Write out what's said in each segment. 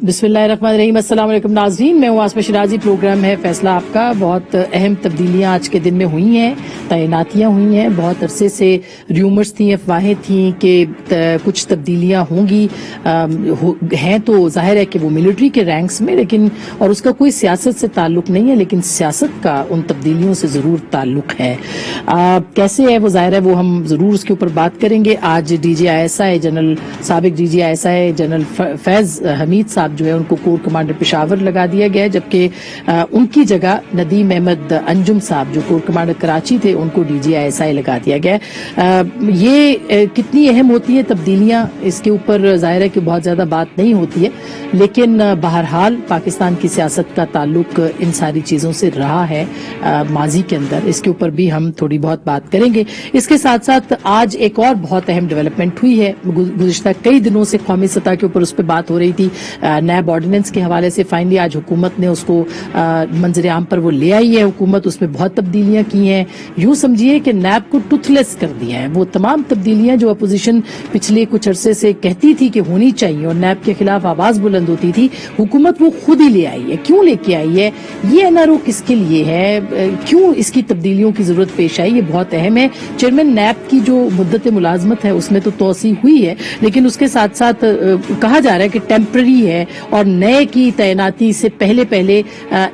बिस्मिल्लाहिर्रहमानिर्रहीम। अस्सलाम वालेकुम नाज़रीन, मैं हूँ आसमा शिराजी। प्रोग्राम है फैसला आपका। बहुत अहम तब्दीलियाँ आज के दिन में हुई हैं, तैनातियाँ हुई हैं। बहुत अरसे से र्यूमर्स थी, अफवाहें थी कि कुछ तब्दीलियाँ होंगी, हैं तो जाहिर है कि वो मिलिट्री के रैंक्स में, लेकिन और उसका कोई सियासत से ताल्लुक नहीं है, लेकिन सियासत का उन तब्दीलियों से ज़रूर ताल्लुक है। कैसे है वो जाहिर है वो हम ज़रूर उसके ऊपर बात करेंगे। आज DGISI जनरल साबिक DGISI जनरल फैज़ हमीद साहब जो है उनको कोर कमांडर पेशावर लगा दिया गया है, जबकि उनकी जगह नदीम अहमद अंजुम साहब जो कोर कमांडर कराची थे उनको DGISI लगा दिया गया है। ये कितनी अहम होती है तब्दीलियां, इसके ऊपर जाहिर है कि बहुत ज्यादा बात नहीं होती है, लेकिन बहरहाल पाकिस्तान की सियासत का ताल्लुक इन सारी चीजों से रहा है माजी के अंदर। इसके ऊपर भी हम थोड़ी बहुत बात करेंगे। इसके साथ साथ आज एक और बहुत अहम डेवलपमेंट हुई है। गुज़िश्ता कई दिनों से कौमी सतह के ऊपर उस पर बात हो रही थी। नैब ऑर्डिनेंस के हवाले से फाइनली आज हुकूमत ने उसको मंजर आम पर वो ले आई है। हुकूमत उसमें बहुत तब्दीलियां की हैं। यूं समझिए कि नैब को टूथलेस कर दिया है। वो तमाम तब्दीलियां जो अपोजिशन पिछले कुछ अरसे से कहती थी कि होनी चाहिए और नैब के खिलाफ आवाज बुलंद होती थी, हुकूमत वो खुद ही ले आई है। क्यों लेके आई है, ये NRO किसके लिए है, क्यों इसकी तब्दीलियों की जरूरत पेश आई, ये बहुत अहम है। चेयरमैन नैब की जो मुद्दत मुलाजमत है उसमें तो तोसी हुई है, लेकिन उसके साथ साथ कहा जा रहा है कि टेम्पररी है और नए की तैनाती से पहले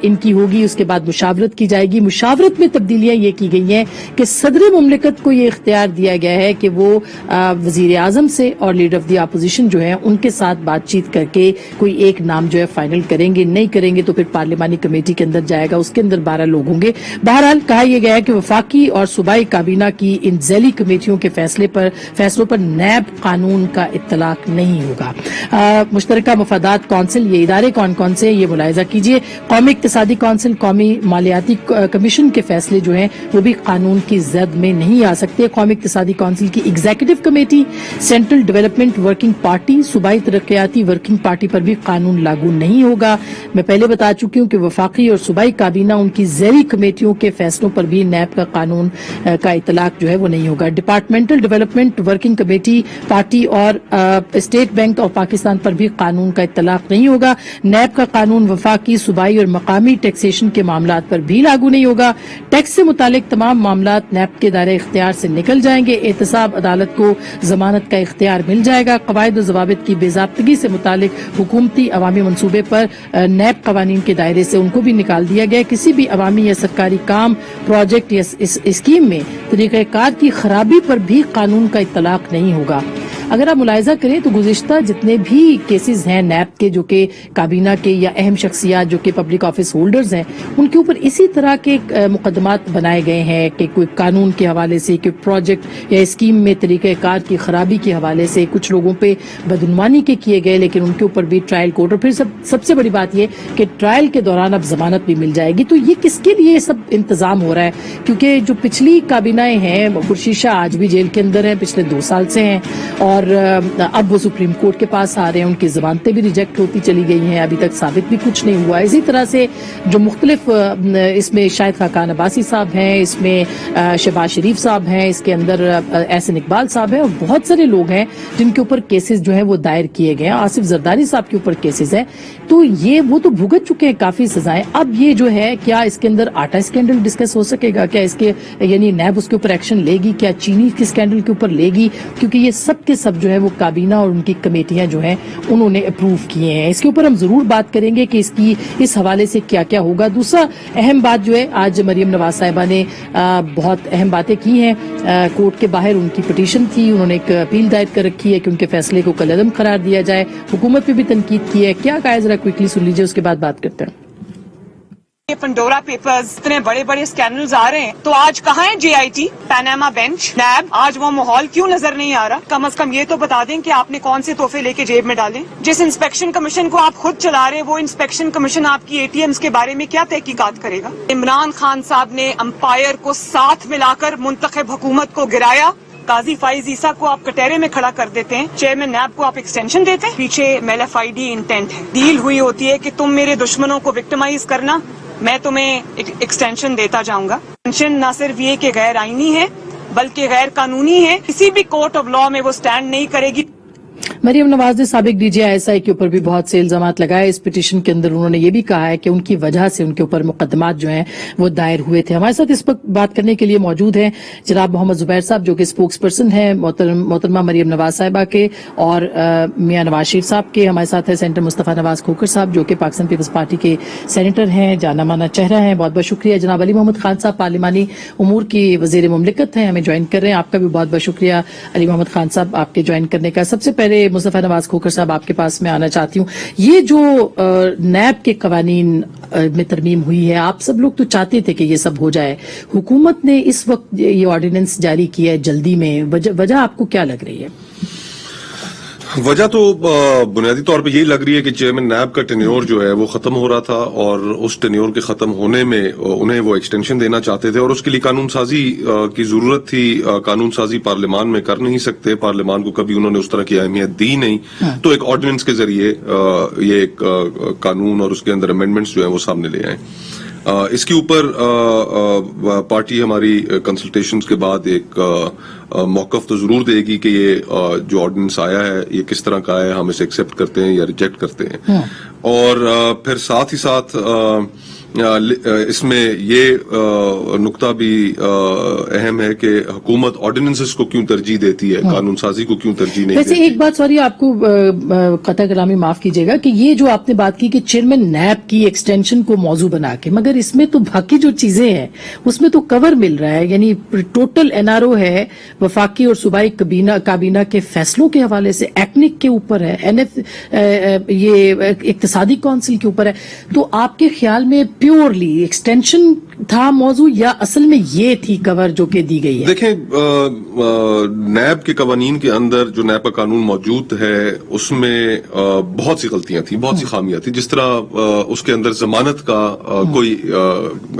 इनकी होगी, उसके बाद मुशावरत की जाएगी। मुशावरत में तब्दीलियां ये की गई हैं कि सदर मुमलिकत को ये इख्तियार दिया गया है कि वो वजीर आजम से और लीडर ऑफ द अपोजिशन जो है उनके साथ बातचीत करके कोई एक नाम जो है फाइनल करेंगे। नहीं करेंगे तो फिर पार्लिमानी कमेटी के अंदर जाएगा, उसके अंदर 12 लोग होंगे। बहरहाल कहा यह गया है कि वफाकी और सूबाई काबीना की इन ज़ैली कमेटियों के फैसलों पर नैब कानून का इत्तलाक नहीं होगा। मुश्तरका मफादात कौंसिल, ये इदारे कौन कौन से ये मुलाहिजा कीजिए। कौमी इक्तिसादी कौंसिल, कौमी मालियाती कमीशन के फैसले जो हैं वो भी कानून की जद में नहीं आ सकते। कौमी इक्तिसादी कौंसिल की executive committee, central development working party, सूबाई तरक्याती वर्किंग पार्टी पर भी कानून लागू नहीं होगा। मैं पहले बता चुकी हूँ कि वफाकी और सूबाई काबीना उनकी ज़ैली कमेटियों के फैसलों पर भी नैब का कानून का इतलाक जो है वो नहीं होगा। Departmental development working committee, party और स्टेट बैंक ऑफ पाकिस्तान पर भी कानून का इतलाक नहीं होगा। नैब का कानून वफाकी, सूबाई और मकामी टैक्सेशन के मामलात पर भी लागू नहीं होगा। टैक्स से मुतालिक तमाम मामलात नैब के दायरे इख्तियार से निकल जाएंगे। एहतसाब अदालत को जमानत का इख्तियार मिल जाएगा। कवायद और ज़वाबित की बेज़ाब्तगी से मुतालिक हुकूमती अवामी मनसूबे पर नैब कवानीन के दायरे से उनको भी निकाल दिया गया। किसी भी अवामी या सरकारी काम, प्रोजेक्ट या स्कीम में तरीक़ेकार की खराबी पर भी कानून का इत्तलाक नहीं होगा। अगर आप मुलाहिजा करें तो गुज़िश्ता जितने भी केसेस हैं नैब के, जो कि काबीना के या अहम शख्सियात जो कि पब्लिक ऑफिस होल्डर्स हैं, उनके ऊपर इसी तरह के मुकदमात बनाए गए हैं कि कोई कानून के हवाले से, कोई प्रोजेक्ट या स्कीम में तरीक़ेकार की खराबी के हवाले से कुछ लोगों पे बदनुमानी के किए गए, लेकिन उनके ऊपर भी ट्रायल कोर्ट, और फिर सबसे बड़ी बात यह कि ट्रायल के दौरान अब जमानत भी मिल जाएगी। तो ये किसके लिए सब इंतजाम हो रहा है? क्योंकि जो पिछली काबीनाएं हैं, खुर्शीद शाह आज भी जेल के अंदर है, पिछले 2 साल से हैं, और अब वो सुप्रीम कोर्ट के पास आ रहे हैं। उनकी जमानतें भी रिजेक्ट होती चली गई हैं, अभी तक साबित भी कुछ नहीं हुआ। इसी तरह से जो मुख्तलिफ इसमें शाहिद खाकान अब्बासी साहब हैं, इसमें शहबाज शरीफ साहब हैं, इसके अंदर एहसन इकबाल साहब हैं, और बहुत सारे लोग हैं जिनके ऊपर केसेस जो है वो दायर किए गए हैं। आसिफ जरदारी साहब के ऊपर केसेस हैं, तो ये वो तो भुगत चुके हैं काफी सजाएं। अब ये जो है, क्या इसके अंदर आटा स्कैंडल डिस्कस हो सकेगा? क्या इसके यानी नैब उसके ऊपर एक्शन लेगी? क्या चीनी के स्कैंडल के ऊपर लेगी? क्योंकि ये सब के सब जो है वो काबीना और उनकी कमेटियां जो हैं उन्होंने अप्रूव किए हैं। इसके ऊपर हम जरूर बात करेंगे कि इस हवाले से क्या क्या होगा। दूसरा अहम बात जो है, आज मरियम नवाज साहिबा ने बहुत अहम बातें की हैं। कोर्ट के बाहर उनकी पिटीशन थी, उन्होंने एक अपील दायर कर रखी है कि उनके फैसले को कलअदम करार दिया जाए। हुकूमत पे भी तनकीद की है। क्या कहा है, जरा क्विकली सुन लीजिए, उसके बाद बात करते हैं। ये पंडोरा पेपर्स, इतने बड़े बड़े स्कैंडल्स आ रहे हैं, तो आज कहाँ है JIT, पैनामा बेंच, नैब? आज वो माहौल क्यों नजर नहीं आ रहा? कम से कम ये तो बता दें कि आपने कौन से तोहफे लेके जेब में डाले। जिस इंस्पेक्शन कमीशन को आप खुद चला रहे, वो इंस्पेक्शन कमीशन आपकी ATMs के बारे में क्या तहकीकात करेगा? इमरान खान साहब ने अंपायर को साथ मिलाकर मुंतखब हुकूमत को गिराया। काजी फाइज ईसा को आप कटहरे में खड़ा कर देते हैं, चेयरमैन नैब को आप एक्सटेंशन देते हैं। पीछे MLFID इंटेंट है, डील हुई होती है कि तुम मेरे दुश्मनों को विक्टिमाइज करना, मैं तुम्हें एक्सटेंशन देता जाऊंगा। एक्सटेंशन न सिर्फ ये कि गैर आईनी है बल्कि गैर कानूनी है, किसी भी कोर्ट ऑफ लॉ में वो स्टैंड नहीं करेगी। मरियम नवाज ने साबिक डीजी आईएसआई के ऊपर भी बहुत से इल्जामात लगाए। इस पिटीशन के अंदर उन्होंने ये भी कहा है कि उनकी वजह से उनके ऊपर मुकदमात जो हैं वो दायर हुए थे। हमारे साथ इस वक्त बात करने के लिए मौजूद हैं जनाब मोहम्मद जुबैर साहब, जो कि स्पोक्स पर्सन है मोहतरमा मरियम नवाज साहिबा के, और मियां नवाज शरीफ साहब के। हमारे साथ है सेनेटर मुस्तफा नवाज खोखर साहब, जो कि पाकिस्तान पीपल्स पार्टी के सेनेटर हैं, जाना माना चेहरा है। बहुत बहुत शुक्रिया। जनाब अली मोहम्मद खान साहब पार्लिमानी उमूर की वजीर मुमलिकत हैं, हमें ज्वाइन कर रहे हैं। आपका भी बहुत बहुत शुक्रिया अली मोहम्मद खान साहब आपके ज्वाइन करने का। सबसे पहले मुस्तफा नवाज खोखर साहब आपके पास मैं आना चाहती हूँ। ये जो नैब के कवानीन में तरमीम हुई है, आप सब लोग तो चाहते थे कि ये सब हो जाए, हुकूमत ने इस वक्त ये ऑर्डिनेंस जारी किया है जल्दी में, वजह आपको क्या लग रही है? वजह तो बुनियादी तौर पे यही लग रही है कि चेयरमैन नैब का टेन्योर जो है वो खत्म हो रहा था, और उस टेन्योर के खत्म होने में उन्हें वो एक्सटेंशन देना चाहते थे, और उसके लिए कानून साजी की जरूरत थी। कानून साजी पार्लियामान में कर नहीं सकते, पार्लियामान को कभी उन्होंने उस तरह की अहमियत दी नहीं, तो एक ऑर्डिनेंस के जरिए ये एक कानून और उसके अंदर अमेंडमेंट्स जो है वो सामने ले आए। इसके ऊपर पार्टी हमारी कंसल्टेशंस के बाद एक मौकफ तो जरूर देगी कि ये जो ऑर्डिनेंस आया है ये किस तरह का है, हम इसे एक्सेप्ट करते हैं या रिजेक्ट करते हैं। और फिर साथ ही साथ इसमें ये नुक्ता भी अहम है कि हुकूमत ऑर्डिनेंसेस को क्यों तरजीह देती है, कानून साजी को क्यों तरजीह नहीं देती। वैसे एक बात, सॉरी आपको कतई कलामी माफ कीजिएगा, कि ये जो आपने बात की कि चेयरमैन नैब की एक्सटेंशन को मौजू बना के, मगर इसमें तो बाकी जो चीजें हैं उसमें तो कवर मिल रहा है, यानी टोटल एनआरओ है, वफाकी और सूबाई काबीना के फैसलों के हवाले से, एक्निक के ऊपर है, ये इक्तिसादी काउंसिल के ऊपर है। तो आपके ख्याल में प्योरली एक्सटेंशन था मौजू, या असल में ये थी कवर जो कि दी गई है? देखें, नैब के कवानीन के अंदर जो नैब का कानून मौजूद है उसमें बहुत सी गलतियां थी, बहुत सी खामियां थी। जिस तरह उसके अंदर जमानत का कोई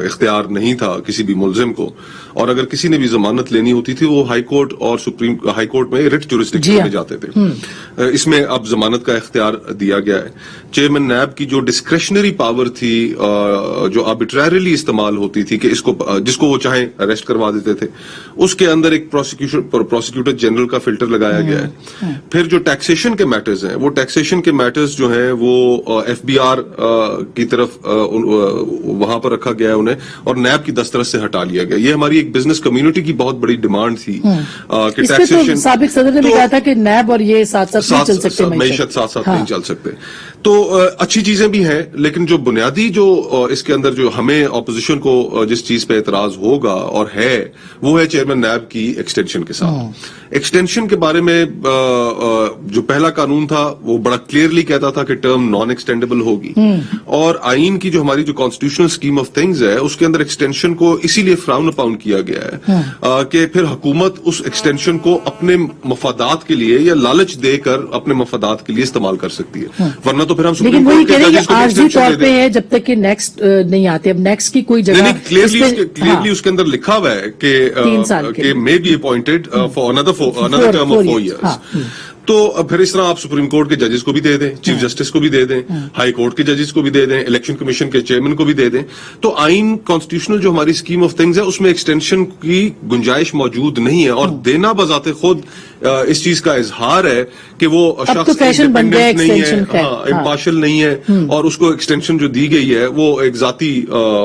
इख्तियार नहीं था किसी भी मुलजिम को, और अगर किसी ने भी जमानत लेनी होती थी वो हाई कोर्ट और सुप्रीम हाई कोर्ट में रिट ज्यूरिसडिक्शन में जाते थे। इसमें अब जमानत का इख्तियार दिया गया है। चेयरमैन नैब की जो डिस्क्रेशनरी पावर थी, जो आर्बिट्रेरीली इस्तेमाल होती थी कि जिसको वो चाहे अरेस्ट करवा देते थे, उसके अंदर एक प्रोसिक्यूटर जनरल का फिल्टर लगाया गया है। फिर जो टैक्सेशन के मैटर्स हैं, वो टैक्सेशन के मैटर्स जो हैं वो एफबीआर की तरफ वहां पर रखा गया है उन्हें, और नैब की दस्तरस से हटा लिया गया। ये हमारी एक बिजनेस कम्युनिटी की बहुत बड़ी डिमांड थी कि टैक्सेशन, साबिक सदर ने भी कहा था कि नैब और ये साथ साथ नहीं चल सकते, मईशत साथ साथ नहीं चल सकते। तो अच्छी चीजें भी हैं, लेकिन जो बुनियादी जो इसके अंदर जो हमें ऑपोजिशन को जिस चीज पे एतराज होगा और है, वो है चेयरमैन नैब की एक्सटेंशन के साथ। एक्सटेंशन के बारे में जो पहला कानून था वो बड़ा क्लियरली कहता था कि टर्म नॉन एक्सटेंडेबल होगी, और आइन की जो हमारी जो कॉन्स्टिट्यूशनल स्कीम ऑफ थिंग्स है उसके अंदर एक्सटेंशन को इसीलिए फ्राउन अपाउन किया गया है कि फिर हुकूमत उस एक्सटेंशन को अपने मफादात के लिए या लालच देकर अपने मफादात के लिए इस्तेमाल कर सकती है, वरना तो फिर हम लेकिन वही कह रहे हैं कि आर्जी तौर पे है जब तक कि नेक्स्ट नहीं आते। अब नेक्स्ट की कोई जगह क्लियरली उसके अंदर लिखा हुआ है कि may be appointed for another term of 4 years। तो फिर इस तरह आप सुप्रीम कोर्ट के जजेस को भी दे दें, चीफ जस्टिस को भी दे दें, हाई कोर्ट के जजेस को भी दे दें, इलेक्शन कमीशन के चेयरमैन को भी दे दें। तो आइन कॉन्स्टिट्यूशनल जो हमारी स्कीम ऑफ थिंग्स है उसमें एक्सटेंशन की गुंजाइश मौजूद नहीं है, और देना बजाते खुद इस चीज का इजहार है कि वो शख्स इंडिपेंडेंट नहीं है, इम्पार्शियल नहीं है, और उसको एक्सटेंशन जो दी गई है वो एक जाती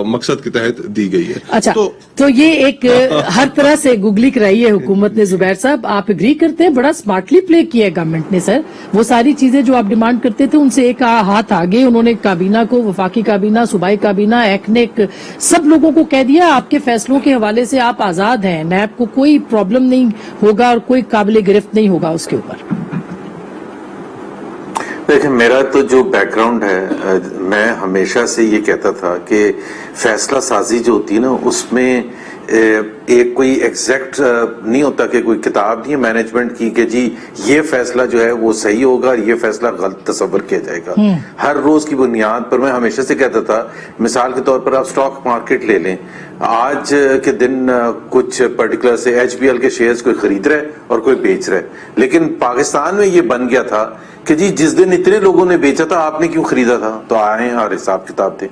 मकसद के तहत दी गई है। अच्छा, तो ये एक हर तरह से गुगली कराई है हुकूमत ने। जुबैर साहब, आप एग्री करते हैं? बड़ा स्मार्टली प्ले किया है गवर्नमेंट ने सर, वो सारी चीजें जो आप डिमांड करते थे उनसे एक हाथ आगे उन्होंने काबीना को, वफाकी काबीना, सूबाई काबीना, एक्नेक, सब लोगों को कह दिया आपके फैसलों के हवाले से आप आजाद हैं, नैब को कोई प्रॉब्लम नहीं होगा और कोई काबिल गिरफ्त नहीं होगा उसके ऊपर। देखिए, मेरा तो जो बैकग्राउंड है, मैं हमेशा से ये कहता था कि फैसला साजी जो होती है ना उसमें एक कोई एग्जैक्ट नहीं होता कि कोई किताब नहीं है मैनेजमेंट की कि जी ये फैसला जो है वो सही होगा और ये फैसला गलत तस्वर किया जाएगा। हर रोज की बुनियाद पर मैं हमेशा से कहता था, मिसाल के तौर पर आप स्टॉक मार्केट ले लें, आज के दिन कुछ पर्टिकुलर से HBL के शेयर्स कोई खरीद रहा है और कोई बेच रहा है, लेकिन पाकिस्तान में ये बन गया था कि जी जिस दिन इतने लोगों ने बेचा था आपने क्यों खरीदा था, तो आए और हिसाब किताब थे।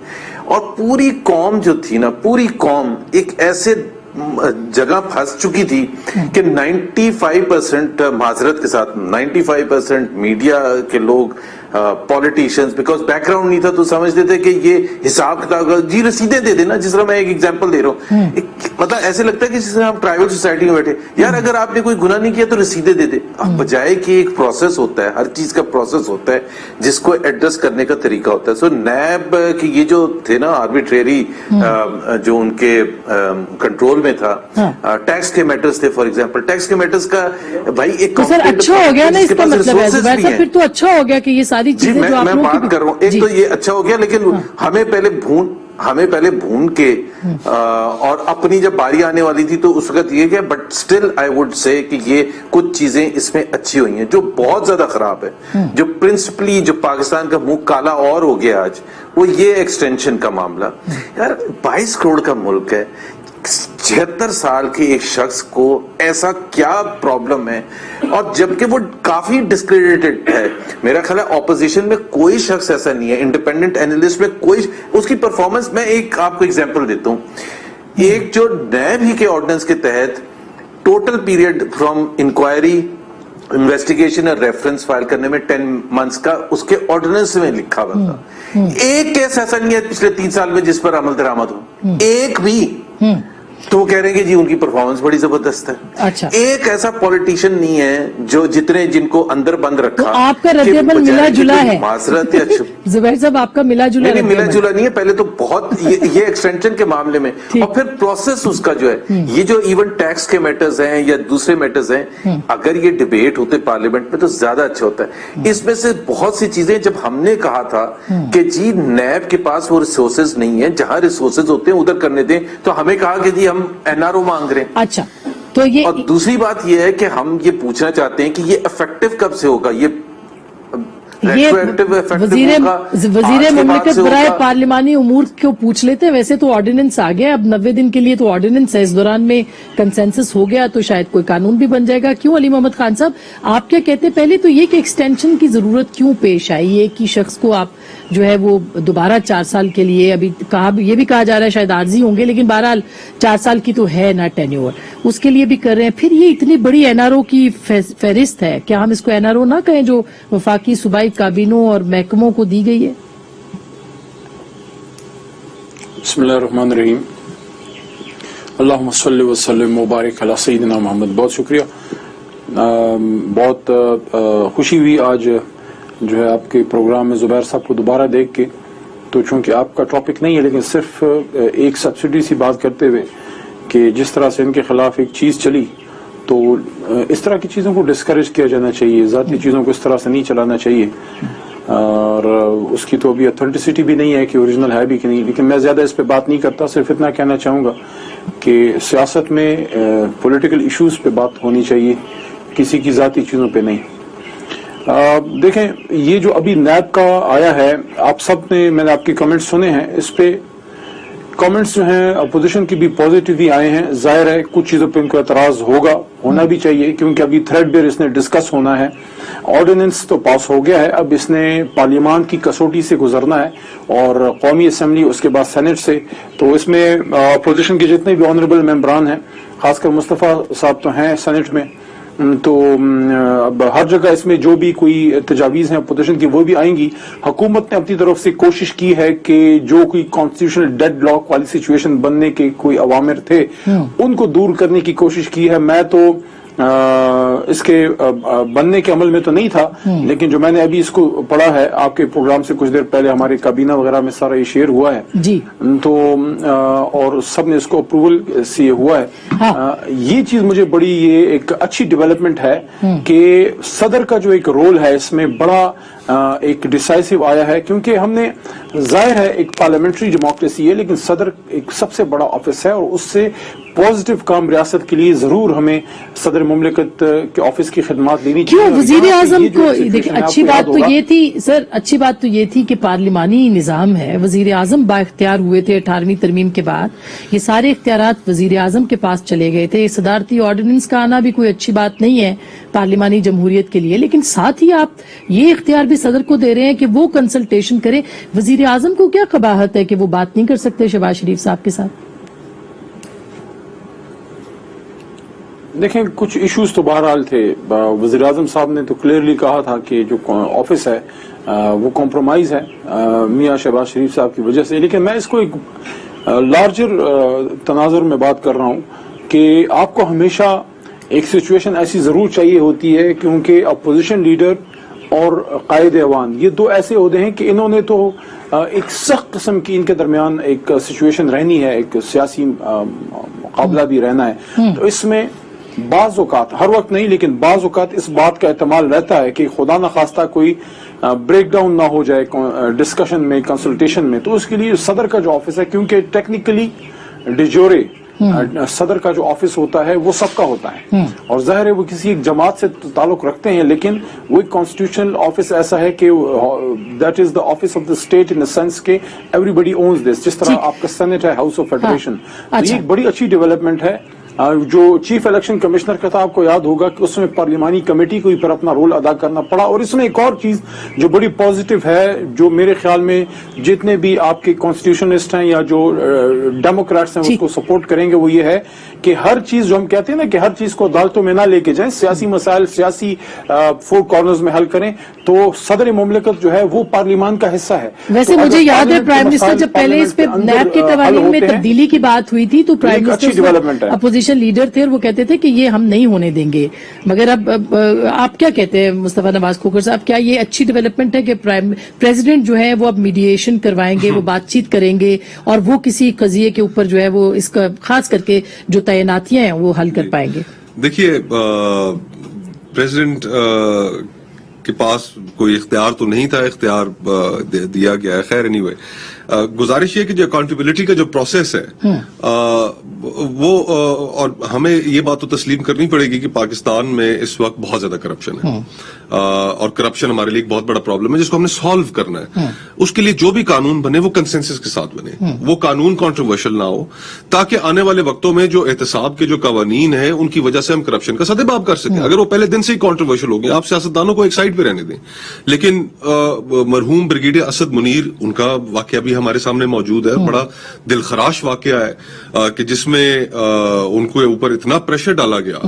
और पूरी कौम जो थी ना, पूरी कौम एक ऐसे जगह फंस चुकी थी कि 95% माजरत के साथ 95% मीडिया के लोग, पॉलिटिशियंस, बिकॉज बैकग्राउंड नहीं था तो समझते थे कि ये हिसाब किताब जी रसीदें दे देना। जिस तरह मैं एक एग्जांपल दे रहा हूँ, मतलब ऐसे लगता है कि जिस तरह हम ट्राइबल सोसाइटी में बैठे, यार अगर आपने कोई गुनाह नहीं किया तो रसीदें दे दे। अब बजाय कि एक प्रोसेस होता है, हर चीज का प्रोसेस होता है जिसको एड्रेस करने का तरीका होता है। सो नैब की ये जो थे ना आर्बिट्रेरी जो उनके कंट्रोल में था, टैक्स के मैटर्स थे फॉर एग्जांपल, टैक्स के मैटर्स का भाई एक तो सर अच्छा हो गया ना, इसका मतलब है जुबैर साहब फिर तो अच्छा हो गया कि ये सारी चीजें जो आप मैं बात कर रहा हूँ, एक तो ये अच्छा हो गया, लेकिन हमें पहले भून के और अपनी जब बारी आने वाली थी तो उस वक्त ये क्या, but still I would say कि ये कुछ चीजें इसमें अच्छी हुई हैं। जो बहुत ज्यादा खराब है, जो प्रिंसिपली जो पाकिस्तान का मुंह काला और हो गया आज, वो ये एक्सटेंशन का मामला। यार 22 करोड़ का मुल्क है, 76 साल के एक शख्स को ऐसा क्या प्रॉब्लम है, और जबकि वो काफी डिस्क्रेडिटेड है। मेरा ख्याल है ऑपोजिशन में कोई शख्स ऐसा नहीं है, इंडिपेंडेंट एनालिस्ट में कोई, उसकी परफॉर्मेंस, मैं एक आपको एग्जांपल देता हूं। एक जो नैब ही के ऑर्डिनेंस के तहत total period from inquiry, investigation और रेफरेंस फाइल करने में 10 मंथ्स का उसके ऑर्डिनेंस में लिखा हुआ था। एक केस ऐसा नहीं है पिछले 3 साल में जिस पर अमल दरामद हो, एक भी। तो वो कह रहे हैं कि जी उनकी परफॉर्मेंस बड़ी जबरदस्त है। अच्छा, एक ऐसा पॉलिटिशियन नहीं है जो जिनको अंदर बंद रखा। तो आपका रद्देमल मिला जुला है माजरत या जुबैर साहब, आपका मिला जुला नहीं, मिला जुला नहीं है। पहले तो बहुत ये एक्सटेंशन के मामले में, और फिर प्रोसेस उसका जो है, ये जो इवन टैक्स के मैटर्स हैं या दूसरे मैटर्स हैं, अगर ये डिबेट होते पार्लियामेंट में तो ज्यादा अच्छा होता है। इसमें से बहुत सी चीजें जब हमने कहा था कि जी नैब के पास वो रिसोर्सेज नहीं है, जहां रिसोर्सेज होते हैं उधर करने दें, तो हमें कहा कि जी हम एनआरओ मांग रहे हैं। अच्छा, तो ये और दूसरी बात ये है कि हम ये पूछना चाहते हैं कि ये इफेक्टिव कब से होगा, ये वजीर मुमलिकत बराए पार्लिमानी उमूर को पूछ लेते हैं। वैसे तो ऑर्डिनेंस आ गया, अब 90 दिन के लिए तो ऑर्डिनेंस है, इस दौरान में कंसेंसस हो गया तो शायद कोई कानून भी बन जाएगा। क्यों अली मोहम्मद खान साहब, आप क्या कहते हैं? पहले तो ये कि एक्सटेंशन की जरूरत क्यों पेश आई, एक ही शख्स को आप जो है वो दोबारा 4 साल के लिए, अभी ये भी कहा जा रहा है शायद आर्जी होंगे, लेकिन बहरहाल 4 साल की तो है ना टेन्योर, उसके लिए भी कर रहे हैं। फिर ये इतनी बड़ी एनआरओ की फहरिस्त है, क्या हम इसको एनआरओ ना कहें जो वफाकी सूबाई काबीनों और महकमों को दी गई है? बिस्मिल्लाहिर्रहमानिर्रहीम, अल्लाहुम्मा सल्लि व सल्लिम मुबारक अला सय्यिदिना मोहम्मद। बहुत शुक्रिया, बहुत खुशी हुई आज जो है आपके प्रोग्राम में जुबैर साहब को दोबारा देख के। तो चूंकि आपका टॉपिक नहीं है, लेकिन सिर्फ एक सब्सिडी सी बात करते हुए कि जिस तरह से इनके खिलाफ एक चीज चली, तो इस तरह की चीजों को डिस्करेज किया जाना चाहिए, जाती चीजों को इस तरह से नहीं चलाना चाहिए। और उसकी तो अभी ऑथेंटिसिटी भी नहीं है कि ओरिजिनल है भी कि नहीं, लेकिन मैं ज्यादा इस पे बात नहीं करता। सिर्फ इतना कहना चाहूंगा कि सियासत में पॉलिटिकल इश्यूज पे बात होनी चाहिए, किसी की जाती चीजों पे नहीं। देखें, ये जो अभी नैब का आया है, आप सब ने, मैंने आपके कमेंट्स सुने हैं, इस पे कमेंट्स जो हैं अपोजिशन की भी पॉजिटिव ही आए हैं। जाहिर है कुछ चीजों पे उनको एतराज होना भी चाहिए, क्योंकि अभी थ्रेडबेयर इसने डिस्कस होना है। ऑर्डिनेंस तो पास हो गया है, अब इसने पार्लियामान की कसौटी से गुजरना है और कौमी असम्बली, उसके बाद सेनेट से। तो इसमें अपोजिशन के जितने भी ऑनरेबल मेंबरान हैं, खासकर मुस्तफा साहब तो हैं सेनेट में, तो अब हर जगह इसमें जो भी कोई तजावीज हैं अपोजिशन की वो भी आएंगी। हुकूमत ने अपनी तरफ से कोशिश की है कि जो कोई कॉन्स्टिट्यूशनल डेडलॉक वाली सिचुएशन बनने के कोई अवामिर थे उनको दूर करने की कोशिश की है। मैं तो इसके बनने के अमल में तो नहीं था, लेकिन जो मैंने अभी इसको पढ़ा है आपके प्रोग्राम से कुछ देर पहले, हमारे काबीना वगैरह में सारा ये शेयर हुआ है जी, तो और सब ने इसको अप्रूवल से हुआ है। हाँ। ये चीज मुझे बड़ी ये एक अच्छी डेवलपमेंट है कि सदर का जो एक रोल है इसमें बड़ा एक डिसाइसिव आया है, क्योंकि हमने, जाहिर है एक पार्लियामेंट्री डेमोक्रेसी है, लेकिन सदर एक सबसे बड़ा ऑफिस है और उससे पॉजिटिव काम रियासत के लिए जरूर हमें सदर मुमलिकत के ऑफिस की खिदमत लेनी चाहिए। क्यों वजीर आजम को, देखिए अच्छी बात तो ये थी सर, अच्छी बात तो ये थी कि पार्लिमानी निजाम है, वजीर आजम बाइख्तियार हुए थे 18वीं तरमीम के बाद, ये सारे इख्तियारात वजीर आजम के पास चले गए थे। सदारती ऑर्डिनेंस का आना भी कोई अच्छी बात नहीं है पार्लिमानी जमहूरियत के लिए, लेकिन साथ ही आप ये इख्तियार भी सदर को दे रहे हैं कि वो कंसल्टेशन करे। वजीर आजम को क्या कबाहत है कि वो बात नहीं कर सकते शहबाज शरीफ साहब के साथ? देखें, कुछ इश्यूज तो बहरहाल थे। वज़ीर आज़म साहब ने तो क्लियरली कहा था कि जो ऑफिस है वो कॉम्प्रोमाइज है मियां शहबाज शरीफ साहब की वजह से, लेकिन मैं इसको एक लार्जर तनाजुर में बात कर रहा हूं कि आपको हमेशा एक सिचुएशन ऐसी जरूर चाहिए होती है, क्योंकि अपोजिशन लीडर और कायद अवान ये दो ऐसे ओहदे हैं कि इन्होंने तो एक सख्त किस्म की इनके दरमियान एक सिचुएशन रहनी है, एक सियासी मुकाबला भी रहना है। तो इसमें बाज़ औक़ात, हर वक्त नहीं लेकिन बाज़ औक़ात इस बात का एहतमाल रहता है कि खुदा न खास्ता कोई ब्रेक डाउन ना हो जाए डिस्कशन में, कंसल्टेशन में। तो उसके लिए सदर का जो ऑफिस है, क्योंकि टेक्निकली डिजोरे सदर का जो ऑफिस होता है वो सबका होता है और जाहिर है वो किसी एक जमात से ताल्लुक रखते हैं, लेकिन वो एक कॉन्स्टिट्यूशनल ऑफिस ऐसा है कि that is the office of the state in the sense के एवरीबडी ओन्स दिस, जिस तरह आपका सेनेट है, हाउस ऑफ फेडरेशन। ये एक बड़ी अच्छी डेवलपमेंट है। जो चीफ इलेक्शन कमिश्नर का था, आपको याद होगा कि उसमें पार्लिमानी कमेटी को भी फिर अपना रोल अदा करना पड़ा। और इसमें एक और चीज जो बड़ी पॉजिटिव है, जो मेरे ख्याल में जितने भी आपके कॉन्स्टिट्यूशनिस्ट हैं या जो डेमोक्रेट्स हैं उसको सपोर्ट करेंगे, वो ये है कि हर चीज जो हम कहते हैं ना कि हर चीज को अदालतों में ना लेके जाएं, सियासी मसाइल सियासी फोर कॉर्नर्स में हल करें, तो सदर मुमलिकत जो है वो पार्लियामान का हिस्सा है। वैसे मुझे याद है प्राइम मिनिस्टर जब पहले इस पे नैब के कवानीन में तब्दीली की बात हुई थी तो प्राइम मिनिस्टर अपोजिशन लीडर थे और वो कहते थे कि ये हम नहीं होने देंगे। मगर अब आप क्या कहते हैं मुस्तफा नवाज खोखर साहब, क्या ये अच्छी डेवलपमेंट है कि प्रेसिडेंट जो है वो अब मीडिएशन करवाएंगे, वो बातचीत करेंगे और वो किसी कजिए के ऊपर जो है वो इसका खास करके जो तैनातियां हैं वो हल कर पाएंगे? देखिए, प्रेसिडेंट के पास कोई इख्तियार तो नहीं था, इख्तियार दिया गया है। खैर एनीवे, गुजारिश ये कि जो अकाउंटेबिलिटी का जो प्रोसेस है वो और हमें ये बात तो तस्लीम करनी पड़ेगी कि पाकिस्तान में इस वक्त बहुत ज्यादा करप्शन है और करप्शन हमारे लिए एक बहुत बड़ा प्रॉब्लम है जिसको हमने सॉल्व करना है। उसके लिए जो भी कानून बने वो कंसेंसस के साथ बने, वो कानून कंट्रोवर्शियल ना हो, ताकि आने वाले वक्तों में जो एहतसाब के जो कवानीन है उनकी वजह से हम करप्शन का सदेबाब कर सकें। अगर वो पहले दिन से ही कंट्रोवर्शियल हो गए, आप सियासतदानों को एक साइड पे रहने दें। लेकिन मरहूम ब्रिगेडियर असद मुनीर, उनका वाकया भी हमारे सामने मौजूद है, बड़ा दिलखराश वाकया है कि जिसमें उनको ऊपर इतना प्रेशर डाला गया,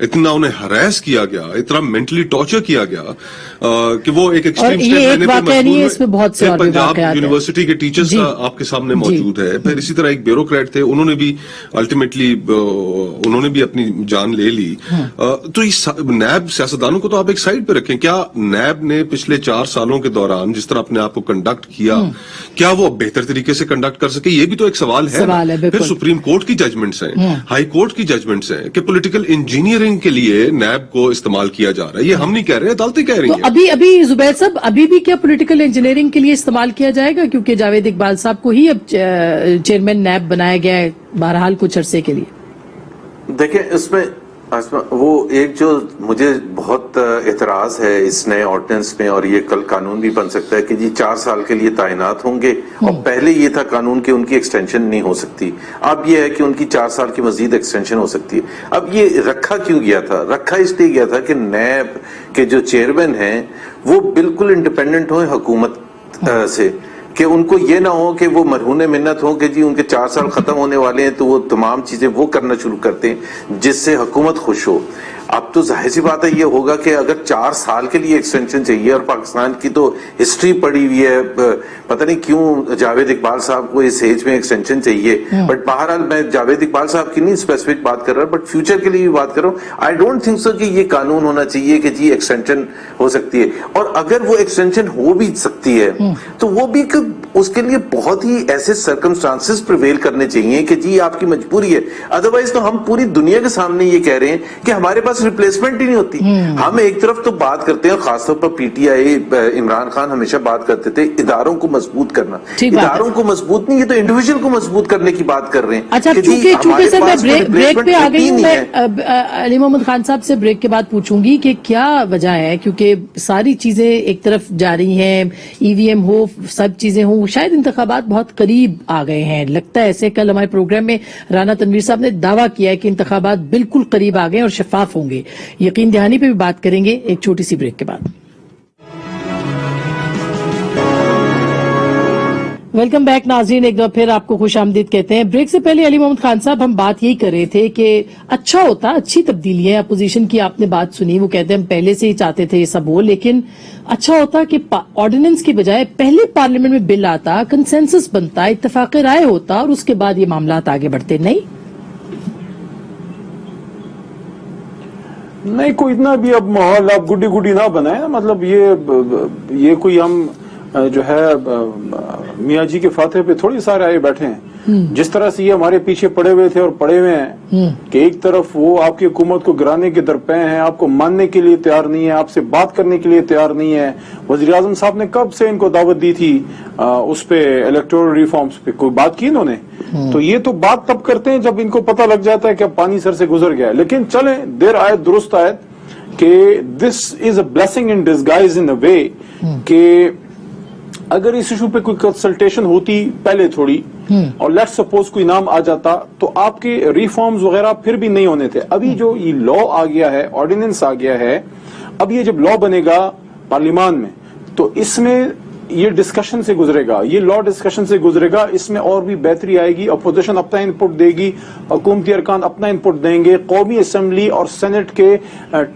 इतना उन्हें हरास किया गया, इतना मेंटली टॉर्चर किया गया कि वो एक एक्सट्रीम स्टेप लेने पर मजबूर है। पंजाब यूनिवर्सिटी के टीचर्स आपके सामने मौजूद है। फिर इसी तरह एक ब्यूरोक्रेट थे, उन्होंने भी अल्टीमेटली उन्होंने भी अपनी जान ले ली। तो इस नैब सियासतदानों को तो आप एक साइड पे रखें। क्या नैब ने पिछले 4 सालों के दौरान जिस तरह अपने आप को कंडक्ट किया, क्या वो बेहतर तरीके से कंडक्ट कर सके? ये भी तो एक सवाल है। फिर सुप्रीम कोर्ट की जजमेंट्स हैं, हाई कोर्ट की जजमेंट्स हैं कि पॉलिटिकल इंजीनियरिंग के लिए नैब को इस्तेमाल किया जा रहा है। ये हम नहीं कह रहे, अदालतें कह रही हैं। अभी जुबैर साहब, अभी भी क्या पॉलिटिकल इंजीनियरिंग के लिए इस्तेमाल किया जाएगा? क्योंकि जावेद इकबाल साहब को ही अब चेयरमैन नैब बनाया गया है बहरहाल कुछ अरसे के लिए। देखिए, इसमें वो एक जो मुझे बहुत एतराज है इस नए ऑर्डिनेंस में, और ये कल कानून भी बन सकता है कि जी 4 साल के लिए तैनात होंगे, और पहले ये था कानून कि उनकी एक्सटेंशन नहीं हो सकती। अब ये है कि उनकी 4 साल की मजीद एक्सटेंशन हो सकती है। अब ये रखा क्यों गया था? रखा इसलिए गया था कि नैब के जो चेयरमैन हैं वो बिल्कुल इंडिपेंडेंट हो हुकूमत से, कि उनको ये ना हो कि वो मरहूने मिन्नत हो कि जी उनके 4 साल खत्म होने वाले हैं तो वो तमाम चीजें वो करना शुरू करते हैं जिससे हुकूमत खुश हो। अब तो जाहिर सी बात है ये होगा कि अगर 4 साल के लिए एक्सटेंशन चाहिए, और पाकिस्तान की तो हिस्ट्री पड़ी हुई है, पता नहीं क्यों जावेद इकबाल साहब को इस एज में एक्सटेंशन चाहिए। बट बहरहाल मैं जावेद इकबाल साहब की नहीं स्पेसिफिक बात कर रहा, बट फ्यूचर के लिए भी बात कर रहा हूँ। आई डोंट थिंक सो कि ये कानून होना चाहिए कि जी एक्सटेंशन हो सकती है, और अगर वो एक्सटेंशन हो भी सकती है तो वो भी उसके लिए बहुत ही ऐसे सर्कमस्टांसेस प्रिवेल करने चाहिए कि जी आपकी मजबूरी है। अदरवाइज तो हम पूरी दुनिया के सामने ये कह रहे हैं कि हमारे पास रिप्लेसमेंट ही नहीं होती। हम एक तरफ तो बात करते हैं, खासतौर पर पीटीआई इमरान खान हमेशा बात करते थे इदारों को मजबूत करना। इदारों को मजबूत नहीं, ये तो इंडिविजुअल को मजबूत करने की बात कर रहे हैं। अच्छा, चूंकि सर मैं ब्रेक पे आ गई हूँ, मैं अली मोहम्मद खान साहब से ब्रेक के बाद पूछूंगी कि क्या वजह है, क्योंकि सारी चीजें एक तरफ जा रही हैं, ईवीएम हो, सब चीजें हो, शायद इंतखाबात बहुत करीब आ गए हैं, लगता है ऐसे। कल हमारे प्रोग्राम में राना तनवीर साहब ने दावा किया है कि इंतखाबात बिल्कुल करीब आ गए और शफाफ होंगे। यकीन दहानी पे भी बात करेंगे एक छोटी सी ब्रेक के बाद। वेलकम बैक नाज़रीन, एक बार फिर आपको खुश आमदीद कहते हैं। ब्रेक से पहले अली मोहम्मद खान साहब, हम बात यही कर रहे थे कि अच्छा होता, अच्छी तब्दीलियां, अपोजिशन की आपने बात सुनी, वो कहते हैं हम पहले से ही चाहते थे ये सब हो, लेकिन अच्छा होता कि ऑर्डिनेंस की बजाय पहले पार्लियामेंट में बिल आता, कंसेंसस बनता, इत्तेफाक राय होता और उसके बाद ये मामला आगे बढ़ते। नहीं, कोई इतना भी अब माहौल आप गुड्डी गुड्डी ना बनाए। मतलब ये कोई हम जो है मियाँ जी के फातह पे थोड़ी सारे आए बैठे हैं। जिस तरह से ये हमारे पीछे पड़े हुए थे और पड़े हुए हैं कि एक तरफ वो आपकी हुकूमत को गिराने के दरपे हैं, आपको मानने के लिए तैयार नहीं है, आपसे बात करने के लिए तैयार नहीं है। वजीर आजम साहब ने कब से इनको दावत दी थी उस पे इलेक्टोरल रिफॉर्म्स पे, कोई बात की इन्होंने? तो ये तो बात तब करते हैं जब इनको पता लग जाता है कि अब पानी सर से गुजर गया है। लेकिन चले, देर आयत दुरुस्त आयत कि this is a blessing in disguise in a way कि अगर इस इशू पे कोई कंसल्टेशन होती पहले थोड़ी और लेट्स सपोज कोई नाम आ जाता तो आपके रिफॉर्म्स वगैरह फिर भी नहीं होने थे। अभी जो ये लॉ आ गया है, ऑर्डिनेंस आ गया है, अब ये जब लॉ बनेगा पार्लियामान में तो इसमें ये डिस्कशन से गुजरेगा, ये लॉ डिस्कशन से गुजरेगा, इसमें और भी बेहतरी आएगी। अपोजिशन अपना इनपुट देगी, हुकूमती अरकान अपना इनपुट देंगे, कौमी असम्बली और सेनेट के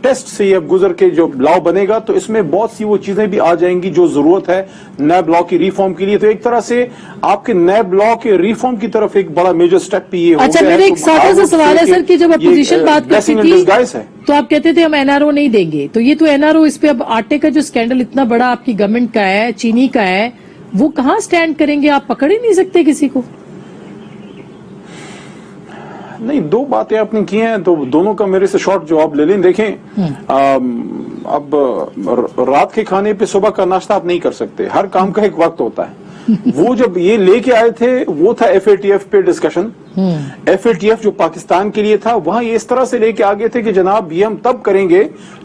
टेस्ट से ये गुजर के जो लॉ बनेगा तो इसमें बहुत सी वो चीजें भी आ जाएंगी जो जरूरत है नैब लॉ की रिफॉर्म के लिए। तो एक तरह से आपके नैब लॉ के रिफॉर्म की तरफ एक बड़ा मेजर स्टेप भी ये हो गया है। अच्छा, मेरा एक सादा सा सवाल है सर कि जब अपोजिशन बात करती थी तो आप कहते थे हम एनआरओ नहीं देंगे, तो ये तो एनआरओ, इस पे अब आटे का जो स्कैंडल इतना बड़ा आपकी गवर्नमेंट का है, चीनी का है, वो कहाँ स्टैंड करेंगे? आप पकड़ ही नहीं सकते किसी को। नहीं, दो बातें आपने की हैं तो दोनों का मेरे से शॉर्ट जवाब ले लें। देखें, अब रात के खाने पे सुबह का नाश्ता आप नहीं कर सकते, हर काम का एक वक्त होता है। वो जब ये लेके आए थे वो था FATF पे डिस्कशन। FATF जो पाकिस्तान के लिए था, वहां ये इस तरह से लेके आ गए थे कि जनाब ये हम तब करेंगे,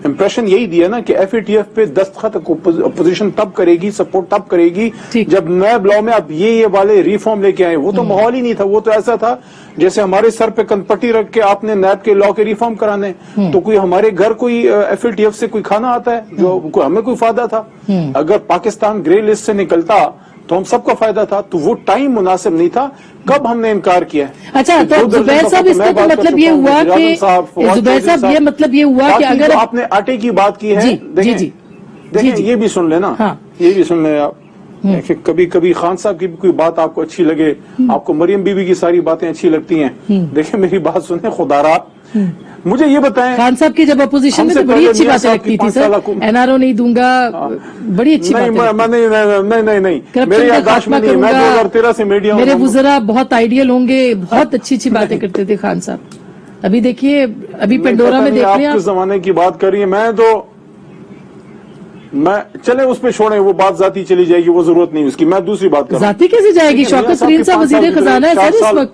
इंप्रेशन यही दिया ना कि FATF पे दस्तखत अपोजिशन तब करेगी, सपोर्ट तब करेगी जब नैब लॉ में आप ये वाले रिफॉर्म लेके आए। वो तो माहौल ही नहीं था, वो तो ऐसा था जैसे हमारे सर पे कनपट्टी रख के आपने नैब के लॉ के रिफॉर्म कराने। तो कोई हमारे घर कोई FATF से कोई खाना आता है जो हमें कोई फायदा था? अगर पाकिस्तान ग्रे लिस्ट से निकलता तो हम सबका फायदा था। तो वो टाइम मुनासिब नहीं था। कब हमने इनकार किया? अच्छा, तो जुबैर साहब इसका तो मतलब ये हुआ कि जुबैर साहब ये मतलब ये हुआ कि अगर आपने आटे की बात की है, देखें ये भी सुन लेना, ये भी सुन ले आप। कभी कभी खान साहब की भी कोई बात आपको अच्छी लगे, आपको मरियम बीबी की सारी बातें अच्छी लगती हैं। देखिए मेरी बात सुने, खुदारा मुझे ये बताएं, खान साहब की जब अपोजिशन में तो बड़ी अच्छी बातें लगती थी सर, एनआरओ नहीं दूंगा, बड़ी अच्छी बात। नहीं, मेरी याददाश्त में नहीं, मैं 2013 से मीडिया, मेरे वुज़रा बहुत आइडियल होंगे, बहुत अच्छी अच्छी बातें करते थे खान साहब। अभी देखिए, अभी पेंडोरा में देख लिया, आप किस जमाने की बात कर रही है। मैं चले उस पे छोड़े, वो बात जाती चली जाएगी, वो जरूरत नहीं उसकी। मैं दूसरी बात कर रहा हूं। जाती कैसे जाएगी? शौकत तरीन साहब वजीर खजाना है सर इस वक्त,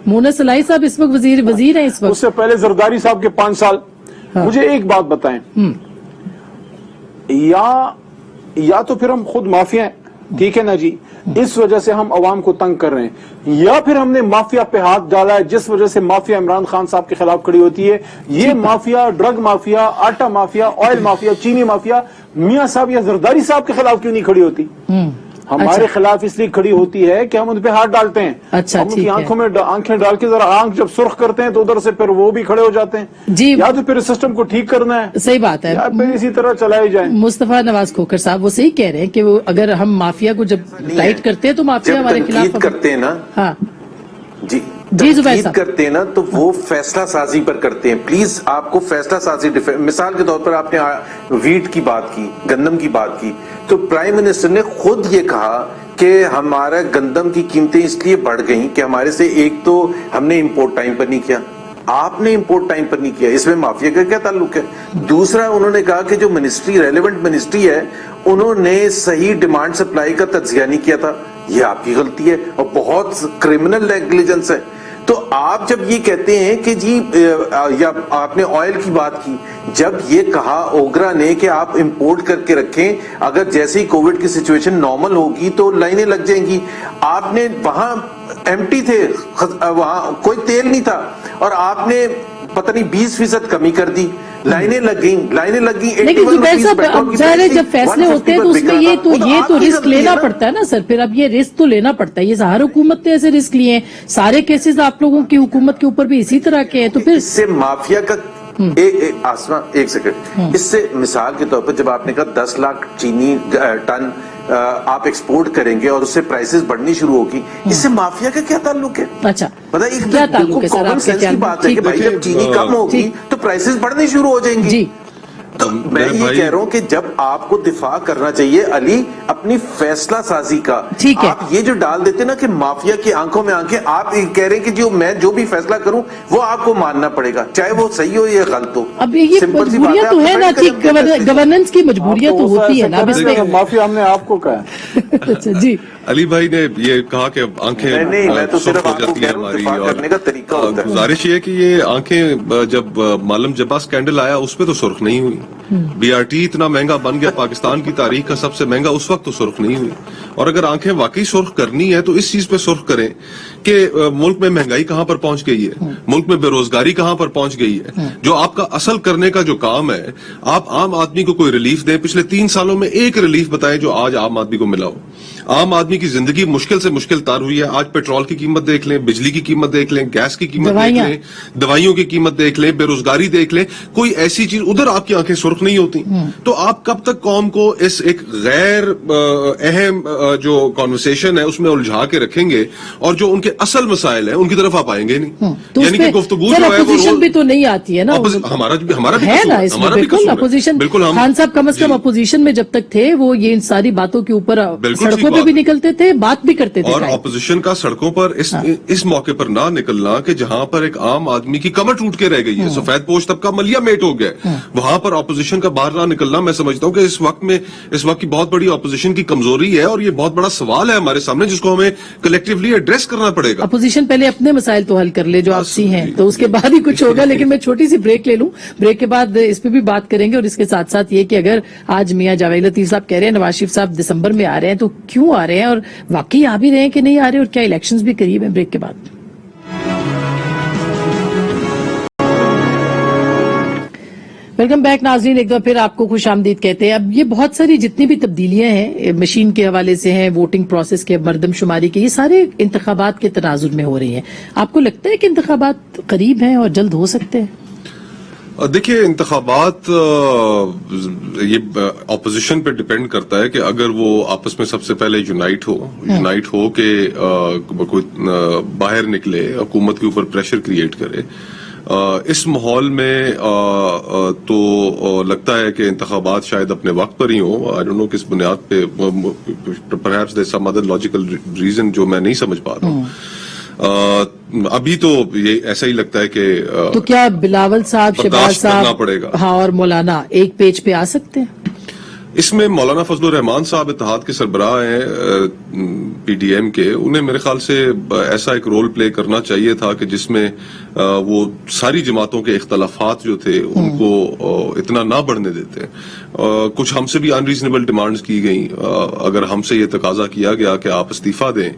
मोना सलाई साहब इस वक्त वजीर हैं इस वक्त। उससे पहले जरदारी साहब के 5 साल। मुझे एक बात बताएं, या तो फिर हम खुद माफिया हैं, ठीक है ना जी, इस वजह से हम अवाम को तंग कर रहे हैं, या फिर हमने माफिया पे हाथ डाला है जिस वजह से माफिया इमरान खान साहब के खिलाफ खड़ी होती है। ये माफिया, ड्रग माफिया, आटा माफिया, ऑयल माफिया, चीनी माफिया, मियां साहब या जरदारी साहब के खिलाफ क्यों नहीं खड़ी होती? हमारे खिलाफ इसलिए खड़ी होती है कि हम उन पे हाथ डालते हैं। अच्छा, हम उनकी आंखों में आंखें डाल के जरा आंख जब सुर्ख करते हैं तो उधर से फिर वो भी खड़े हो जाते हैं जी। या तो फिर सिस्टम को ठीक करना है, सही बात है, या फिर इसी तरह चलाए जाए। मुस्तफा नवाज खोखर साहब वो सही कह रहे हैं कि वो अगर हम माफिया को जब टाइट करते हैं तो माफिया हमारे खिलाफ करते हैं ना। हाँ जी, जुबैर साहब करते हैं ना तो वो फैसला साजी पर करते हैं। प्लीज आपको फैसला साजी, मिसाल के तौर पर आपने वीट की बात की, गंदम की बात की, तो प्राइम मिनिस्टर ने खुद ये कहा कि हमारा गंदम की कीमतें इसलिए बढ़ गई कि हमारे से एक तो हमने इंपोर्ट टाइम पर नहीं किया, आपने इंपोर्ट टाइम पर नहीं किया, इसमें माफिया का क्या ताल्लुक है? दूसरा उन्होंने कहा कि जो मिनिस्ट्री, रेलेवेंट मिनिस्ट्री है, उन्होंने सही डिमांड सप्लाई का तज्जिया नहीं किया था, ये आपकी गलती है और बहुत क्रिमिनल नेग्लिजेंस है। तो आप जब ये कहते हैं कि जी, या आपने ऑयल की बात की, जब ये कहा ओगरा ने कि आप इंपोर्ट करके रखें, अगर जैसे ही कोविड की सिचुएशन नॉर्मल होगी तो लाइनें लग जाएंगी, आपने वहां एम्प्टी थे, वहां कोई तेल नहीं था और आपने पता नहीं 20% कमी कर दी। लाइनें लग गई। लेकिन जुबैर साहब, अब जाहिर है जब फैसले होते हैं तो उसमें ये तो रिस्क लेना पड़ता है ना सर, फिर अब ये रिस्क तो लेना पड़ता है। ये हर हुकूमत ने ऐसे रिस्क लिए हैं, सारे केसेस आप लोगों की हुकूमत के ऊपर भी इसी तरह के हैं, तो फिर इससे माफिया का आसमा एक सेकंड, इससे मिसाल के तौर पर जब आपने कहा 10 लाख चीनी टन आप एक्सपोर्ट करेंगे और उससे प्राइसेस बढ़नी शुरू होगी, इससे माफिया का क्या ताल्लुक है? अच्छा, पता है, क्या ताल्लुक है सर कॉमन आपके सेंस की बात है कि भाई जब चीनी कम होगी तो प्राइसेस बढ़नी शुरू हो जाएंगी जी। तो मैं ये कह रहा हूं कि जब आपको दिफा करना चाहिए अली अपनी फैसला साजी का, ठीक है। आप ये जो डाल देते ना कि माफिया की आंखों में आंखें, आप ये कह रहे हैं कि मैं जो भी फैसला करूं वो आपको मानना पड़ेगा, चाहे वो सही हो या गलत हो। अब ये सिंपल सी मजबूरियां बात तो है, है आप ना कि डिसाइड करें गवर्नेंस की मजबूरियां तो होती है ना। अब इसमें माफी हमने आपको कहा। अच्छा जी, अली भाई ने ये कहा कि आंखें नहीं, मैं तो सिर्फ सुर्ख हो आपको जाती कह है रहा हूं, हमारी, दिफा करने का तरीका होता है। गुजारिश ये है कि ये आंखें जब मालम जब्बा स्कैंडल आया उस पर तो सुर्ख नहीं हुई, BRT इतना महंगा बन गया, पाकिस्तान की तारीख का सबसे महंगा, उस वक्त तो सुर्ख नहीं हुई। और अगर आंखें वाकई सुर्ख करनी है तो इस चीज पे सुर्ख करें कि मुल्क में महंगाई कहां पर पहुंच गई है, मुल्क में बेरोजगारी कहां पर पहुंच गई है। जो आपका असल करने का जो काम है, आप आम आदमी को कोई रिलीफ दें। पिछले 3 सालों में एक रिलीफ बताएं जो आज आम आदमी को मिला हो। आम आदमी की जिंदगी मुश्किल से मुश्किल तार हुई है। आज पेट्रोल की कीमत देख लें, बिजली की कीमत देख लें, गैस की कीमत देख लें, दवाइयों की कीमत देख लें, बेरोजगारी देख लें, कोई ऐसी चीज उधर आपकी आंखें सुर्ख नहीं होती। तो आप कब तक कौम को इस एक गैर अहम जो कॉन्वर्सेशन है उसमें उलझा के रखेंगे, और जो उनके असल मसाइल है उनकी तरफ आप आएंगे नहीं। तो यानी कि गुफ्तगू जो है अपोजिशन भी तो नहीं आती है ना, हमारा भी है ना इसमें, बिल्कुल अपोजिशन। बिल्कुल, खान साहब कम से कम अपोजिशन में जब तक थे वो ये इन सारी बातों के ऊपर सड़कों पे भी निकलते थे, बात भी करते थे। और अपोजिशन का सड़कों पर इस मौके पर ना निकलना कि जहां पर एक आम आदमी की कमर टूट के रह गई है, सफेद पोश तबका मलिया मेट हो गया, वहां पर अपोजिशन का बाहर ना निकलना, मैं समझता हूं कि इस वक्त की बहुत बड़ी अपोजिशन की कमजोरी है, और ये बहुत बड़ा सवाल है हमारे सामने जिसको हमें कलेक्टिवली एड्रेस करना पड़ेगा। अपोजिशन पहले अपने मसाइल तो हल कर ले जो आपसी हैं, तो उसके बाद ही कुछ होगा। लेकिन मैं छोटी सी ब्रेक ले लूं, ब्रेक के बाद इस पे भी बात करेंगे। और इसके साथ साथ ये कि अगर आज मियां जावेद लतीफ साहब कह रहे हैं नवाज शरीफ साहब दिसंबर में आ रहे हैं, तो क्यों आ रहे हैं, और वाकई आ भी रहे हैं कि नहीं आ रहे, और क्या इलेक्शंस भी करीब हैं। ब्रेक के बाद वेलकम बैक नाजरीन, एक बार फिर आपको खुश आमदीद कहते हैं। अब ये बहुत सारी जितनी भी तब्दीलियां हैं मशीन के हवाले से हैं, वोटिंग प्रोसेस के, मर्दमशुमारी के, ये सारे इंतखाबात के तनाजुर में हो रही हैं। आपको लगता है कि इंतखाबात करीब हैं और जल्द हो सकते हैं? देखिए, इंतखाबात ये ऑपोजिशन पे डिपेंड करता है कि अगर वो आपस में सबसे पहले यूनाइट हो कि कोई बाहर निकले, हुकूमत के ऊपर प्रेशर क्रिएट करे। इस माहौल में तो लगता है कि इंतखाबात शायद अपने वक्त पर ही हो। आई डोंट नो किस बुनियाद पे, perhaps there some other logical reason जो मैं नहीं समझ पा रहा हूँ। अभी तो ये ऐसा ही लगता है कि तो क्या बिलावल साहब, शहबाज साहब, पड़ेगा। हाँ, और मौलाना एक पेज पे आ सकते हैं? इसमें मौलाना फजलुर रहमान साहब इत्तेहाद के सरबराह हैं PDM के, उन्हें मेरे ख्याल से ऐसा एक रोल प्ले करना चाहिए था कि जिसमें वो सारी जमातों के इख्तलाफात जो थे उनको इतना ना बढ़ने देते। कुछ हमसे भी अनरीजनेबल डिमांड्स की गई। अगर हमसे ये तकाजा किया गया कि आप इस्तीफा दें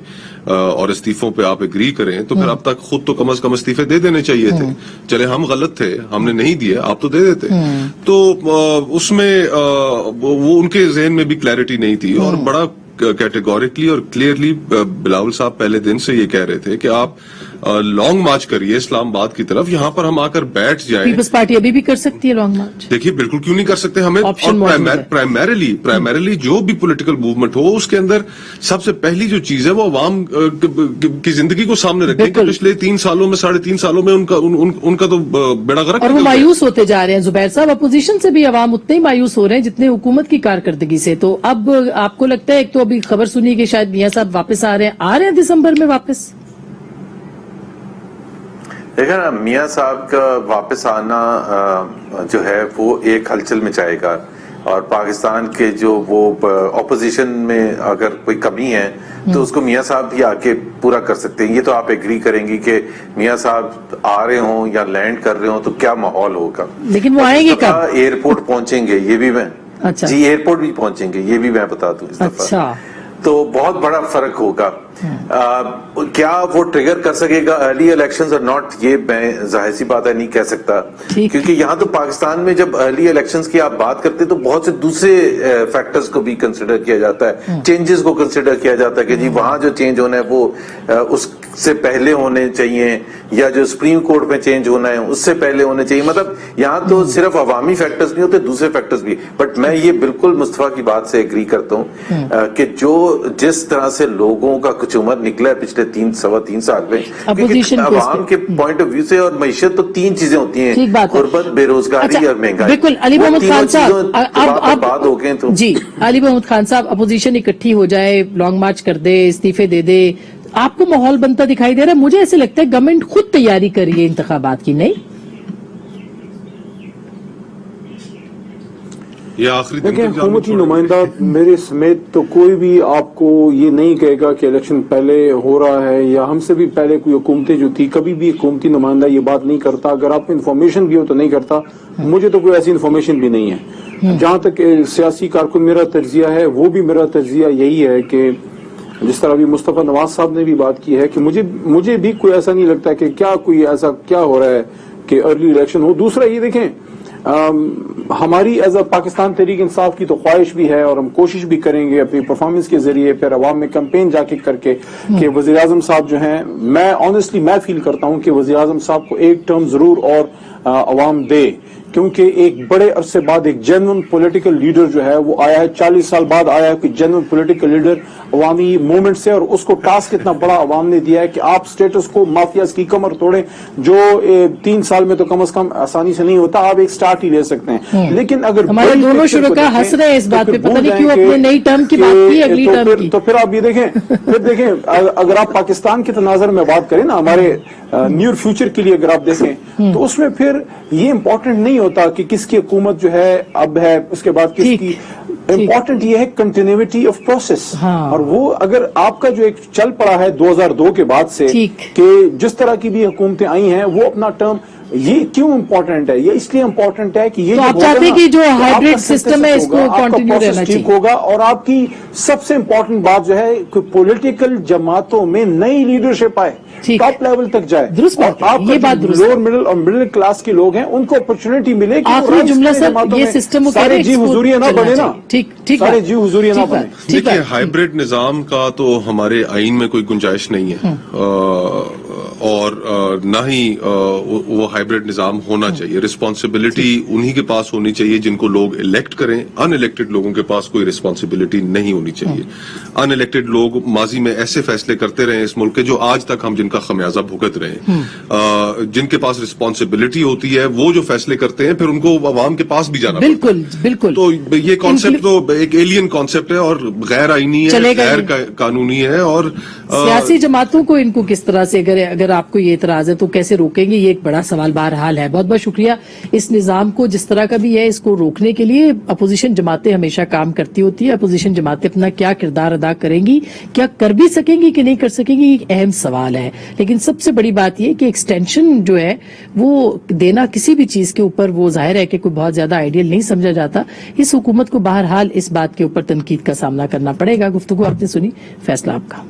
और इस्तीफों पे आप एग्री करें, तो फिर अब तक खुद तो कम से कम इस्तीफे दे देने चाहिए थे। चले हम गलत थे, हमने नहीं दिए, आप तो दे देते। तो उसमें वो उनके ज़हन में भी क्लैरिटी नहीं थी, और बड़ा कैटेगोरिकली और क्लियरली बिलावल साहब पहले दिन से ये कह रहे थे कि आप लॉन्ग मार्च करिए इस्लामाबाद की तरफ, यहाँ पर हम आकर बैठ जाएं। पीपल्स पार्टी अभी भी कर सकती है लॉन्ग मार्च। देखिए, बिल्कुल क्यों नहीं कर सकते। हमें प्राइमरीली जो भी पॉलिटिकल मूवमेंट हो, उसके अंदर सबसे पहली जो चीज है वो अवाम की जिंदगी को सामने रखें। पिछले 3 सालों में, 3.5 सालों में उनका तो बेड़ा गर्क, और वो मायूस होते जा रहे हैं। जुबैर साहब, अपोजिशन से भी अवाम उतने ही मायूस हो रहे हैं जितने हुकूमत की कारकर्दगी से। तो अब आपको लगता है, एक तो अभी खबर सुनी कि शायद मियां साहब वापस आ रहे हैं दिसंबर में वापस? देखा ना, मियां साहब का वापस आना जो है वो एक हलचल मचाएगा, और पाकिस्तान के जो वो ऑपोजिशन में अगर कोई कमी है तो उसको मियां साहब भी आके पूरा कर सकते हैं। ये तो आप एग्री करेंगी कि मियां साहब आ रहे हों या लैंड कर रहे हों तो क्या माहौल होगा। लेकिन वो आएंगे कब? एयरपोर्ट पहुंचेंगे, ये भी मैं, अच्छा जी, एयरपोर्ट भी पहुंचेंगे, ये भी मैं बता दूं इस दफा। अच्छा, تو بہت بڑا فرق ہوگا. کیا وہ ٹریگر کر سکے گا ارلی الیکشنز اور ناٹ, یہ میں ظاہر سی بات ہے نہیں کہہ سکتا, کیونکہ یہاں تو پاکستان میں جب ارلی الیکشنز کی آپ بات کرتے تو بہت سے دوسرے فیکٹرز کو بھی کنسیڈر کیا جاتا ہے, چینجز کو کنسیڈر کیا جاتا ہے کہ جی وہاں جو چینج ہونا ہے وہ اس سے پہلے ہونے چاہیے, یا جو سپریم کورٹ میں چینج ہونا ہے اس سے پہلے ہونے چاہیے. مطلب یہاں تو صرف عوامی فیکٹرز نہیں ہوتے, دوسرے فیکٹرز بھی. بٹ میں یہ بالکل مصطفیٰ کی بات سے ایگری کرتا ہوں کہ جس طرح سے لوگوں کا کچومر نکلا ہے پچھلے 3 سال میں, عوام کے پوائنٹ آف ویو سے, اور معیشت تو 3 چیزیں ہوتی ہیں, غربت, بے روزگاری اور مہنگائی. بالکل. علی محمد خان صاحب بات ہو گئے تو جی, علی محمد خان صاحب, اپوزیشن اکٹھی ہو جائے, لانگ مارچ کر دے, استعفے دے دے, آپ کو ماحول بنتا دکھائی دے رہا ہے؟ مجھے ایسے لگتا ہے گورنمنٹ خود تیاری کر رہی ہے انتخابات کی, نہیں؟ دیکھیں, حکومتی نمائندہ میرے سمیت تو کوئی بھی آپ کو یہ نہیں کہے گا کہ الیکشن پہلے ہو رہا ہے, یا ہم سے بھی پہلے کوئی حکومتیں جو تھی, کبھی بھی حکومتی نمائندہ یہ بات نہیں کرتا. اگر آپ کو انفارمیشن بھی ہو تو نہیں کرتا. مجھے تو کوئی ایسی انفارمیشن بھی نہیں ہے. جہاں تک سیاسی کارکن میرا تجزیہ ہے, وہ بھی میرا تجزیہ یہی ہے کہ جس طرح بھی مصطفیٰ نواز صاحب نے بھی بات کی ہے کہ مجھے بھی کوئی ایسا نہیں لگتا کہ کیا کوئی ایسا کیا ہو رہا ہے کہ ارلی الیکشن ہو. دوسرا یہ دیکھیں, ہماری ایز اے پاکستان تحریک انصاف کی تو خواہش بھی ہے, اور ہم کوشش بھی کریں گے اپنی پرفارمنس کے ذریعے, پھر عوام میں کمپین جا کے کر کے, کہ وزیر اعظم صاحب جو ہیں, میں آنیسٹلی میں فیل کرتا ہوں کہ وزیر اعظم صاحب کو ایک ٹرم ضرور اور عوام دے, کیونکہ ایک بڑے عرصے بعد ایک جینون پولیٹیکل لیڈر جو ہے وہ آیا ہے, 40 سال بعد آیا ہے کوئی جینون پولیٹیکل لیڈر عوامی موومنٹ سے, اور اس کو ٹاسک اتنا بڑا عوام نے دیا ہے کہ آپ سٹیٹس کو مافیاز کی کمر توڑیں, جو 3 سال میں تو کم از کم آسانی سے نہیں ہوتا, آپ ایک سٹارٹ ہی لے سکتے ہیں. لیکن اگر ہمارے دونوں شرکا ہنس رہے ہیں اس بات پہ, پتہ نہیں کیوں اپنے نئی ٹرم کی بات کی, اگلی ٹرم کی. تو پھر آپ یہ دیکھیں, اگر آپ پاکستان کے تناظر میں بات کریں نا, ہمارے نیئر فیوچر کے لیے اگر آپ دیکھیں تو اس میں پھر یہ امپورٹنٹ نہیں ہوتا کہ کس کی حکومت جو ہے اب ہے, اس کے بعد کس کی. امپورٹنٹ یہ ہے کنٹینیوٹی آف پروسیس, اور وہ اگر آپ کا جو ایک چل پڑا ہے 2002 کے بعد سے, کہ جس طرح کی بھی حکومتیں آئی ہیں وہ اپنا ٹرم, یہ کیوں امپورٹنٹ ہے؟ یہ اس لیے امپورٹنٹ ہے کہ یہ آپ چاہتے ہیں کہ جو ہائیبرڈ سسٹم ہے اس کو کنٹینیو رہنا چاہیے ہوگا, اور آپ کی سب سے امپورٹنٹ بات جو ہے کہ پولیٹیکل جماعتوں میں نئی لیڈرشپ آئے, ٹاپ لیول تک جائے, اور آپ لوور مڈل اور مڈل کلاس کے لوگ ہیں ان کو اپرچونٹی ملے کہ یہ سسٹم سارے جی حضوریہ نہ بنے نا, سارے جی حضوریہ نہ بنے. دیکھیے, ہائیبرڈ نظام کا تو ہمارے آئین میں کوئی گنجائش نہیں ہے, اور نہ ہی وہ ہائیبرڈ نظام ہونا چاہیے. رسپانسبلٹی انہی کے پاس ہونی چاہیے جن کو لوگ الیکٹ کریں. ان الیکٹڈ لوگوں کے پاس کوئی رسپانسبلٹی نہیں ہونی چاہیے. ان الیکٹڈ لوگ ماضی میں ایسے فیصلے کرتے رہے اس ملک کے جو آج تک ہم جن کا خمیازہ بھگت رہے ہیں. جن کے پاس رسپانسبلٹی ہوتی ہے وہ جو فیصلے کرتے ہیں پھر ان کو عوام کے پاس بھی جانا پڑتا ہے. بالکل. تو یہ کانسیپٹ تو ایک ایلین کانسیپٹ ہے اور غیر آئینی ہے, غیر قانونی ہے. اور سیاسی جماعتوں کو ان کو کس طرح سے, اگر آپ کو یہ اعتراض ہے تو کیسے روکیں گے, یہ ایک بڑا سوال بہرحال ہے. بہت بہت شکریہ. اس نظام کو جس طرح کا بھی ہے, اس کو روکنے کے لیے اپوزیشن جماعتیں ہمیشہ کام کرتی ہوتی ہے. اپوزیشن جماعتیں اپنا کیا کردار ادا کریں گی, کیا کر بھی سکیں گی کہ نہیں کر سکیں گی, ایک اہم سوال ہے. لیکن سب سے بڑی بات یہ کہ ایکسٹینشن جو ہے وہ دینا کسی بھی چیز کے اوپر, وہ ظاہر ہے کہ کوئی بہت زیادہ آئیڈیل نہیں سمجھا جاتا. اس حکومت کو بہرحال اس بات کے اوپر تنقید کا سامنا کرنا پڑے گا. گفتگو آپ نے سنی, فیصلہ آپ کا.